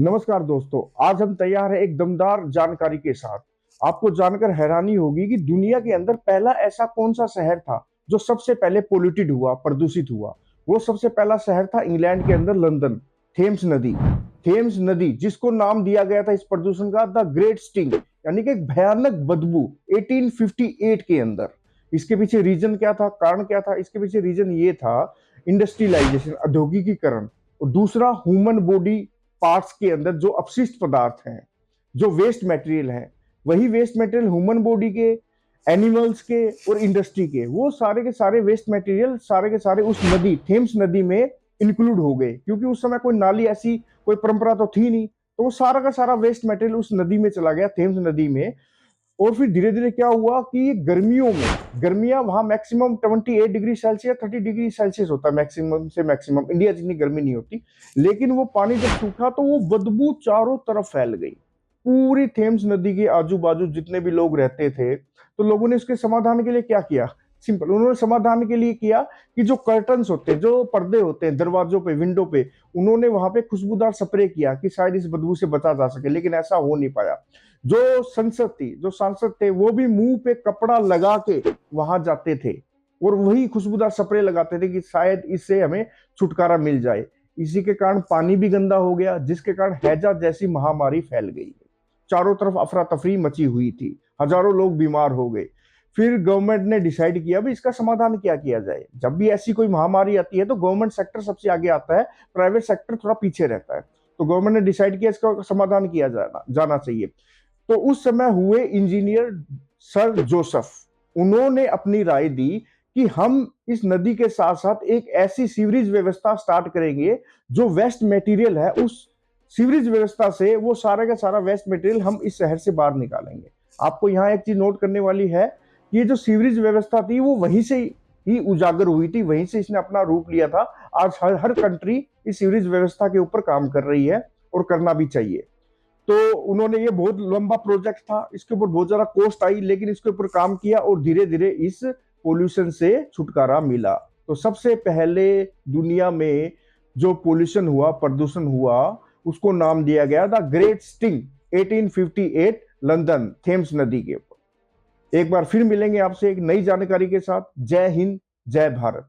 नमस्कार दोस्तों, आज हम तैयार हैं एक दमदार जानकारी के साथ। आपको जानकर हैरानी होगी कि दुनिया के अंदर पहला ऐसा कौन सा शहर था जो सबसे पहले पोल्यूटेड हुआ, प्रदूषित हुआ। वो सबसे पहला शहर था इंग्लैंड के अंदर, लंदन। थेम्स नदी, थेम्स नदी जिसको नाम दिया गया था इस प्रदूषण का द ग्रेट स्टिंग, यानी कि एक भयानक बदबू 1858 के अंदर। इसके पीछे रीजन क्या था, कारण क्या था? इसके पीछे रीजन ये था, इंडस्ट्रियलाइजेशन, औद्योगिकीकरण। और दूसरा, ह्यूमन बॉडी पार्ट्स के अंदर जो अपशिष्ट पदार्थ हैं, जो वेस्ट मटेरियल है, वही वेस्ट मटेरियल ह्यूमन बॉडी के, एनिमल्स के और इंडस्ट्री के, वो सारे के सारे वेस्ट मटेरियल सारे के सारे उस नदी, थेम्स नदी में इंक्लूड हो गए। क्योंकि उस समय कोई नाली ऐसी कोई परंपरा तो थी नहीं, तो वो सारा का सारा वेस्ट मटेरियल उस नदी में चला गया, थेम्स नदी में। और फिर धीरे धीरे क्या हुआ कि गर्मियों में, गर्मियां वहां maximum 28 degree Celsius 30 degree Celsius होता है, मैक्सिमम से मैक्सिमम। इंडिया जितनी गर्मी नहीं होती। लेकिन वो पानी जब सूखा तो वो बदबू चारों तरफ फैल गई, पूरी थेम्स नदी के आजू बाजू जितने भी लोग रहते थे। तो लोगों ने इसके समाधान के लिए क्या किया? सिंपल, उन्होंने समाधान के लिए किया कि जो कर्टन्स होते हैं, जो पर्दे होते हैं दरवाजों पे, विंडो पे, उन्होंने वहां पे खुशबूदार स्प्रे किया कि शायद इस बदबू से बचा जा सके। लेकिन ऐसा हो नहीं पाया। जो संसद थी, जो सांसद थे, वो भी मुंह पे कपड़ा लगा के वहां जाते थे और वही खुशबूदार स्प्रे लगाते थे कि शायद इससे हमें छुटकारा मिल जाए। इसी के कारण पानी भी गंदा हो गया, जिसके कारण हैजा जैसी महामारी फैल गई। चारों तरफ अफरा तफरी मची हुई थी, हजारों लोग बीमार हो गए। फिर गवर्नमेंट ने डिसाइड किया भी इसका समाधान क्या किया जाए। जब भी ऐसी कोई महामारी आती है तो गवर्नमेंट सेक्टर सबसे आगे आता है, प्राइवेट सेक्टर थोड़ा पीछे रहता है। तो गवर्नमेंट ने डिसाइड किया इसका समाधान किया जाना जाना चाहिए। तो उस समय हुए इंजीनियर सर जोसेफ, उन्होंने अपनी राय दी कि हम इस नदी के साथ साथ एक ऐसी सीवरेज व्यवस्था स्टार्ट करेंगे, जो वेस्ट मटेरियल है उस सीवरेज व्यवस्था से वो सारा का सारा वेस्ट मटेरियल हम इस शहर से बाहर निकालेंगे। आपको यहाँ एक चीज नोट करने वाली है, ये जो सीवरेज व्यवस्था थी वो वहीं से ही उजागर हुई थी, वहीं से इसने अपना रूप लिया था। आज हर कंट्री इस सीवरेज व्यवस्था के ऊपर काम कर रही है और करना भी चाहिए। तो उन्होंने, ये बहुत लंबा प्रोजेक्ट था, इसके ऊपर बहुत ज्यादा कॉस्ट आई, लेकिन इसके ऊपर काम किया और धीरे धीरे इस पोल्यूशन से छुटकारा मिला। तो सबसे पहले दुनिया में जो पोल्यूशन हुआ, प्रदूषण हुआ, उसको नाम दिया गया the great sting, 1858, London, Thames नदी के ऊपर। एक बार फिर मिलेंगे आपसे एक नई जानकारी के साथ। जय हिंद, जय भारत।